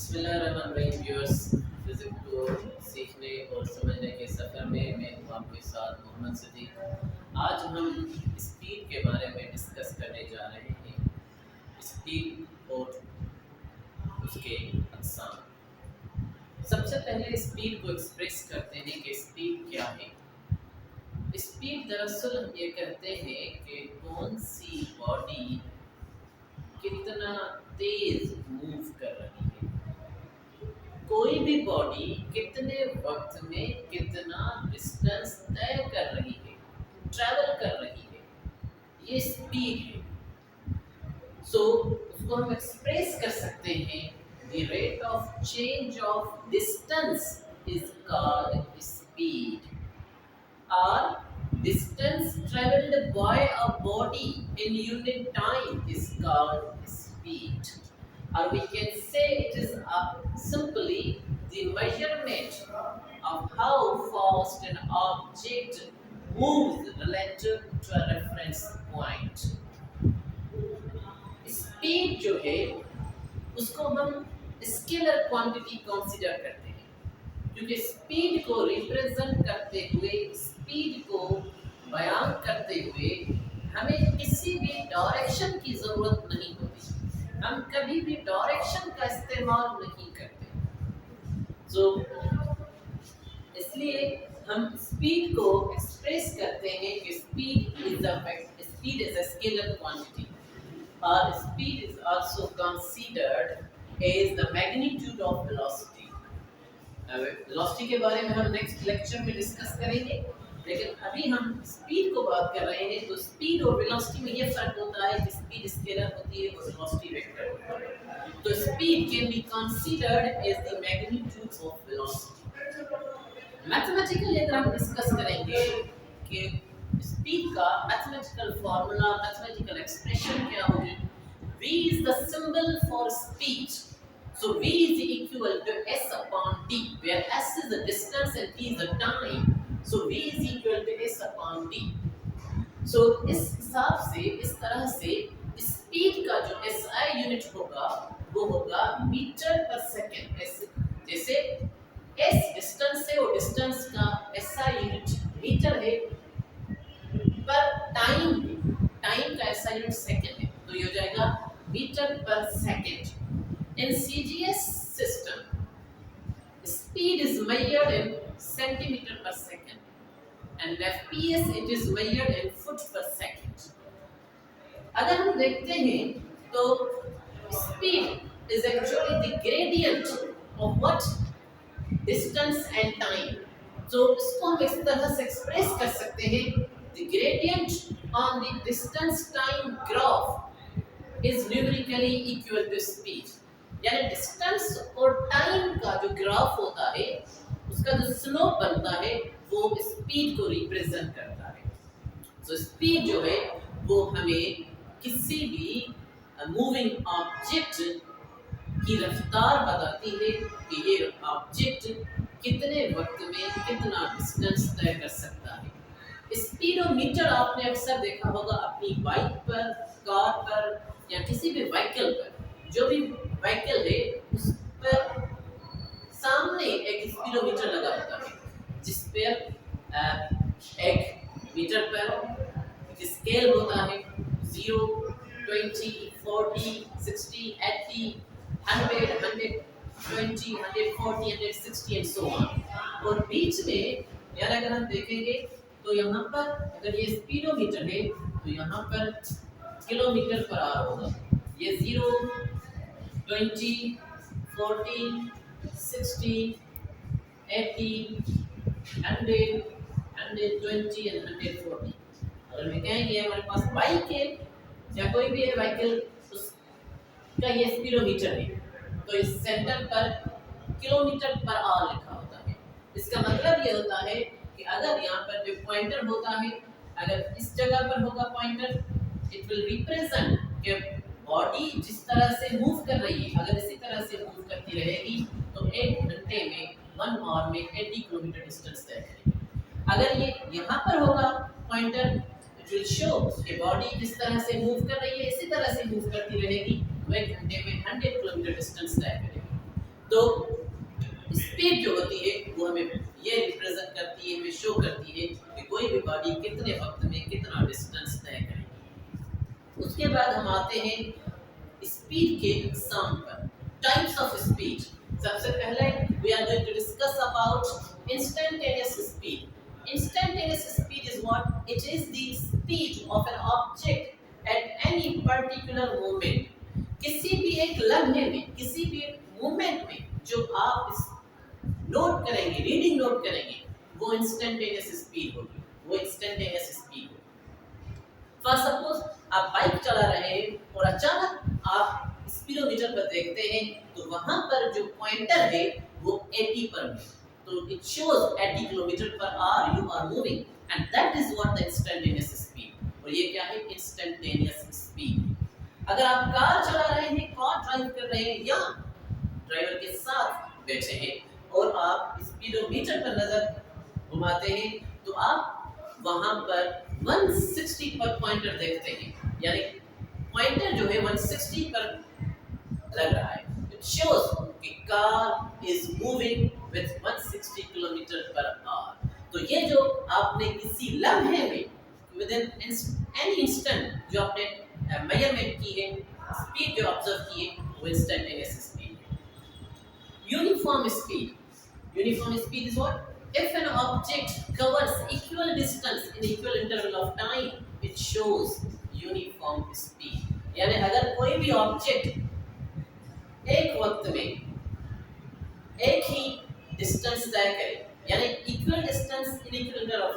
बिस्मिल्लाहिर्रहमानिर्रहीम viewers, physics को सीखने और समझने के सफ़र में मैं हूँ आपके साथ मोहम्मद सिद्दीक। आज हम स्पीड के बारे में डिस्कस करने जा रहे हैं। स्पीड और उसके अक़साम। सबसे पहले स्पीड को एक्सप्रेस करते हैं कि स्पीड क्या है। स्पीड दरअसल हम ये कहते हैं कि कौन सी बॉडी कितना तेज़ मूव कर रही है, कोई भी बॉडी कितने वक्त में कितना डिस्टेंस तय कर रही है, ट्रैवल कर रही है, ये स्पीड है। सो उसको हम एक्सप्रेस कर सकते हैं, the rate of change of distance is called speed, और distance traveled by a body in unit time is called speed, or we can say it is simply the measurement of how fast an object moves relative to a reference point. Speed जो है उसको हम scalar quantity consider करते हैं, क्योंकि speed को represent करते हुए, स्पीड को बयान करते हुए हमें किसी भी डायरेक्शन की ज़रूरत नहीं होती। हम कभी भी डायरेक्शन का इस्तेमाल नहीं करते। इसलिए हम स्पीड को एक्सप्रेस करते हैं कि speed is a scalar quantity, और speed is also considered as the magnitude of velocity. Velocity के बारे में हम नेक्स्ट लेक्चर में डिस्कस करेंगे, लेकिन अभी हम स्पीड को बात कर रहे हैं। तो स्पीड और वेलोसिटी में ये फर्क होता है कि स्पीड स्केलर होती है और वेलोसिटी वेक्टर होता है। तो speed can be considered as the magnitude of velocity. Mathematically अगर हम डिस्कस करेंगे कि स्पीड का मैथमेटिकल फार्मूला, मैथमेटिकल एक्सप्रेशन क्या होगी, v is the symbol for speed. So v is equal to s upon t, where s is the distance and t is the time. So v is equal to s upon t. So इस हिसाब से, इस तरह से speed का जो SI unit होगा वो होगा मीटर पर सेकेंड। जैसे s डिस्टेंस है और डिस्टेंस का SI यूनिट मीटर है, पर टाइम का SI यूनिट सेकेंड है, तो ये हो जाएगा मीटर पर second. In CGS system, speed is measured in centimeter per second, and FPS it is measured in foot per second. अगर हम देखते हैं तो speed is actually the gradient of what? Distance and time. So इसको हम इस तरह से एक्सप्रेस कर सकते हैं, the gradient on the distance time graph is numerically equal to speed. यानी डिस्टेंस और टाइम का जो ग्राफ होता है उसका जो स्लोप बनता है वो स्पीड को रिप्रेजेंट करता है। तो स्पीड जो है वो हमें किसी भी मूविंग ऑब्जेक्ट की रफ्तार बताती है कि ये ऑब्जेक्ट कितने वक्त में कितना डिस्टेंस तय कर सकता है। स्पीडोमीटर आपने अक्सर देखा होगा अपनी बाइक पर, कार पर या किसी भी व्हीकल पर, जो भी व्हीकल है उस पर सामने एक स्पीडोमीटर लगा होता है, जिस पर एक मीटर पर एक स्केल होता है, 0, 20, 40, 60, 80, 100, 120, 140, 160 एंड सो ऑन। और बीच में यार अगर हम देखेंगे तो यहाँ पर अगर ये स्पीडोमीटर है तो यहाँ पर किलोमीटर पर आवर होगा। ये 0, 20, 40, 60, 80, 100, 120 and 140। अगर मैं कहेंगे हमारे पास बाइक है या कोई भी है व्हीकल, उसका ये स्पीडोमीटर है, तो इस सेंटर पर किलोमीटर पर आवर लिखा होता है। इसका मतलब ये होता है कि अगर यहाँ पर जो पॉइंटर होता है, अगर इस जगह पर होगा पॉइंटर, इट विल रिप्रेजेंट कि बॉडी जिस तरह से मूव कर रही है, अगर इसी तरह से मूव करती रहेगी तो 1 घंटे में 1 आवर में 80 किलोमीटर डिस्टेंस तय करेगी। अगर ये यहाँ पर होगा पॉइंटर, इट विल शो कि बॉडी जिस तरह से मूव कर रही है इसी तरह से मूव करती रहेगी तो 1 घंटे में 100 किलोमीटर डिस्टेंस तय करेगी। तो स्पीड जो होती है वो हमें ये रिप्रेजेंट करती है, हमें शो करती है कि कोई भी बॉडी कितने वक्त में कितना डिस्टेंस तय करेगी। उसके बाद हम आते हैं स्पीड के एग्जाम्पल, टाइप्स ऑफ स्पीड। सबसे पहले we are going to discuss about instantaneous speed. Instantaneous speed is what? It is the speed of an object at any particular moment. किसी भी एक लम्हे में, किसी भी मोमेंट में जो आप नोट करेंगे, रीडिंग नोट करेंगे, वो इंस्टेंटेनियस स्पीड होगी, वो इंस्टेंटेनियस स्पीड होगी। फॉर सपोज आप बाइक चला रहे हैं और अचानक आप स्पीडोमीटर पर देखते हैं तो वहां पर जो पॉइंटर है वो 80 पर है, तो it shows 80 kilometre per hour you are moving and that is what the instantaneous speed। और ये क्या है? Instantaneous speed. अगर आप कार चला रहे हैं, कार ड्राइव कर रहे हैं या ड्राइवर के साथ बैठे हैं और आप स्पीडोमीटर पर नजर घुमाते हैं तो आप वहां पर 160 पर पॉइंटर देखते हैं, यानी पॉइंटर जो है 160 पर लग रहा है। It shows कि car is moving with 160 kilometre per hour. तो ये जो आपने किसी लम्हे में within any instant जो आपने मेजरमेंट की है, स्पीड जो ऑब्जर्व की है, वो इंस्टेंटेनियस स्पीड है। Uniform speed, uniform speed is what? If an object covers equal distance in equal interval of time, it shows uniform speed। यानी अगर कोई भी ऑब्जेक्ट एक वक्त में एक ही डिस्टेंस तय करे, यानी equal distance in equal interval of